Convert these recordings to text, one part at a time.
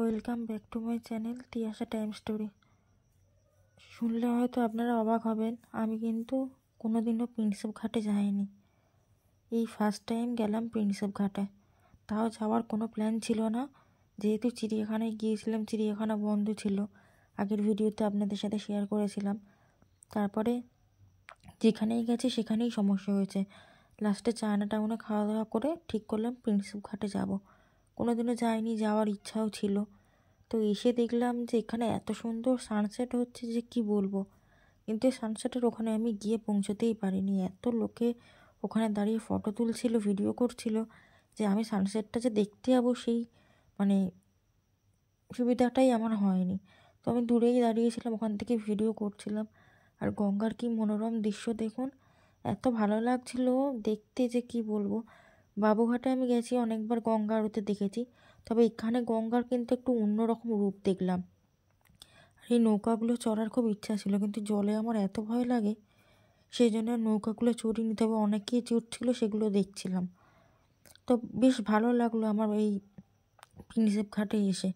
Welcome back to my channel Tiyasha time story. শুনলে হয়তো আপনারা অবাক হবেন, আমি কিন্তু কোনোদিনও প্রিন্সেপ ঘাটে যাইনি। এই ফার্স্ট টাইম গেলাম প্রিন্সেপ ঘাটে। তাও যাওয়ার কোনো প্ল্যান ছিল না, যেহেতু চিড়িয়াখানায় গিয়েছিলাম, চিড়িয়াখানা বন্ধ ছিল। আগের ভিডিওতে আপনাদের সাথে শেয়ার করেছিলাম। তারপরে যেখানেই গেছি সেখানেই সমস্যা হয়েছে। লাস্টে চায়না টাউনে খাওয়া দাওয়া করে ঠিক করলাম প্রিন্সেপ ঘাটে যাব। কোনোদিনও যাইনি, যাওয়ার ইচ্ছাও ছিল। তো এসে দেখলাম যে এখানে এত সুন্দর সানসেট হচ্ছে যে কি বলবো। কিন্তু সানসেটের ওখানে আমি গিয়ে পৌঁছতেই পারিনি। এত লোকে ওখানে দাঁড়িয়ে ফটো তুলছিল, ভিডিও করছিল, যে আমি সানসেটটা যে দেখতে যাবো সেই মানে সুবিধাটাই আমার হয়নি। তো আমি দূরেই দাঁড়িয়েছিলাম, ওখান থেকে ভিডিও করছিলাম। আর গঙ্গার কি মনোরম দৃশ্য দেখুন, এত ভালো লাগছিল দেখতে যে কি বলবো। বাবুঘাটে আমি গেছি অনেকবার, গঙ্গা আরতি দেখেছি, তবে এখানে গঙ্গার কিন্তু একটু অন্যরকম রূপ দেখলাম। আর এই নৌকাগুলো চড়ার খুব ইচ্ছা ছিল, কিন্তু জলে আমার এত ভয় লাগে, সেই জন্য নৌকাগুলো চড়িনি। তবে অনেকেই চড়ছিল, সেগুলো দেখছিলাম। তো বেশ ভালো লাগলো আমার এই প্রিন্সেপ ঘাটে এসে।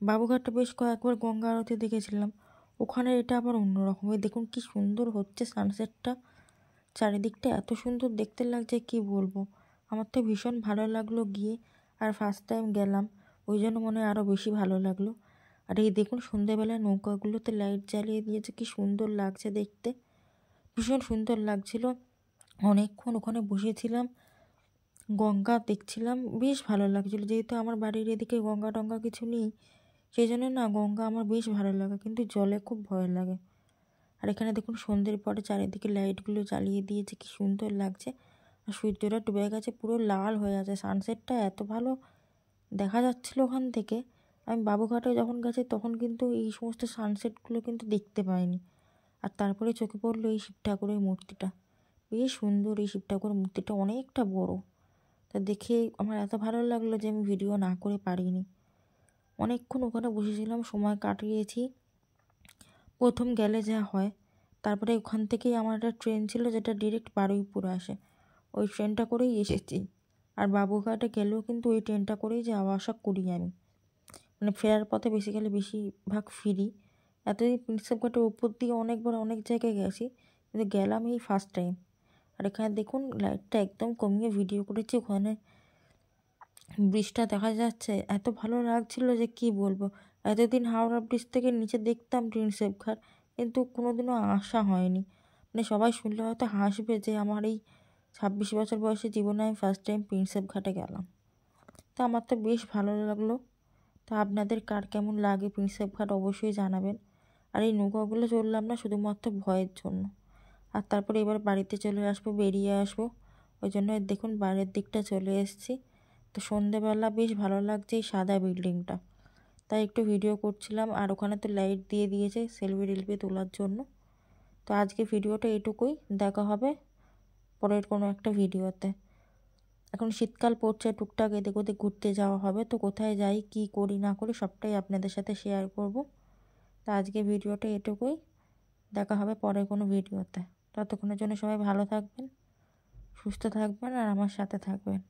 বাবুঘাটে বেশ কয়েকবার গঙ্গা আরতি দেখেছিলাম, ওখানে এটা আবার অন্যরকম। ওই দেখুন কি সুন্দর হচ্ছে সানসেটটা, চারিদিকটা এত সুন্দর দেখতে লাগছে কি বলবো। আমার তো ভীষণ ভালো লাগলো গিয়ে। আর ফার্স্ট টাইম গেলাম, ওই জন্য মনে হয় আরও বেশি ভালো লাগলো। আর এই দেখুন সন্ধ্যেবেলায় নৌকাগুলোতে লাইট জ্বালিয়ে দিয়েছে, কি সুন্দর লাগছে দেখতে, ভীষণ সুন্দর লাগছিল। অনেকক্ষণ ওখানে বসেছিলাম, গঙ্গা দেখছিলাম, বেশ ভালো লাগছিলো। যেহেতু আমার বাড়ির এদিকে গঙ্গা টঙ্গা কিছু নেই, সেই জন্য না গঙ্গা আমার বেশ ভালো লাগে, কিন্তু জলে খুব ভয় লাগে। আর এখানে দেখুন সন্ধ্যের পরে চারিদিকে লাইটগুলো জ্বালিয়ে দিয়েছে, কি সুন্দর লাগছে। আর সূর্যটা ডুবে গেছে, পুরো লাল হয়ে আছে। সানসেটটা এত ভালো দেখা যাচ্ছিলো ওখান থেকে। আমি বাবুঘাটে যখন গেছি তখন কিন্তু এই সমস্ত সানসেটগুলো কিন্তু দেখতে পাইনি। আর তারপরে চোখে পড়লো এই শিব ঠাকুরের মূর্তিটা, বেশ সুন্দর। এই শিব ঠাকুরের মূর্তিটা অনেকটা বড়। তা দেখে আমার এত ভালো লাগলো যে আমি ভিডিও না করে পারিনি। অনেকক্ষণ ওখানে বসেছিলাম, সময় কাটিয়েছি। প্রথম গেলে যা হয়, তারপরে ওখান থেকেই আমার একটা ট্রেন ছিল যেটা ডিরেক্ট বারুইপুর আসে, ওই ট্রেনটা করেই এসেছি। আর বাবুঘাটে গেলেও কিন্তু ওই ট্রেনটা করেই যাওয়া আসা করি আমি, মানে ফেরার পথে বেসিক্যালি বেশিরভাগ ফিরি। এতদিন প্রিন্সেপ ঘাটের উপর দিয়ে অনেকবার অনেক জায়গায় গেছি, কিন্তু গেলাম এই ফার্স্ট টাইম। আর এখানে দেখুন লাইটটা একদম কমিয়ে ভিডিও করেছি, ওখানে ব্রিজটা দেখা যাচ্ছে, এত ভালো লাগছিল যে কি বলবো। এতদিন হাওড়া ব্রিজ থেকে নিচে দেখতাম প্রিন্সেপ ঘাট, কিন্তু কোনোদিনও আসা হয়নি। মানে সবাই শুনলে হয়তো হাসবে যে আমার এই 26 বছর বয়সে জীবনে আমি ফার্স্ট টাইম প্রিন্সেপ ঘাটে গেলাম। তা আমার তো বেশ ভালো লাগলো। তা আপনাদের কার কেমন লাগে প্রিন্সেপ ঘাট অবশ্যই জানাবেন। আর এই নৌকাগুলো চললাম না শুধুমাত্র ভয়ের জন্য। আর তারপরে এবার বাড়িতে চলে আসবো, বেরিয়ে আসবো, ওই জন্য দেখুন বাইরের দিকটা চলে এসেছি। তো সন্ধেবেলা বেশ ভালো লাগছে এই সাদা বিল্ডিংটা, তাই একটু ভিডিও করছিলাম। আর ওখানে তো লাইট দিয়ে দিয়েছে সেলফি টেলফি তোলার জন্য। তো আজকে ভিডিওটা এটুকুই, দেখা হবে পরের কোনো একটা ভিডিওতে। এখন শীতকাল পড়ছে, টুকটাক এদিক ওদিক ঘুরতে যাওয়া হবে। তো কোথায় যাই, কি করি না করি সবটাই আপনাদের সাথে শেয়ার করব। তো আজকে ভিডিওটা এটুকুই, দেখা হবে পরের কোনো ভিডিওতে। ততক্ষণের জন্য সবাই ভালো থাকবেন, সুস্থ থাকবেন, আর আমার সাথে থাকবেন।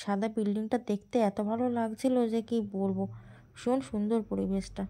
সাদা বিল্ডিংটা দেখতে এত ভালো লাগছিল যে কি বলবো, ভীষণ সুন্দর পরিবেশটা।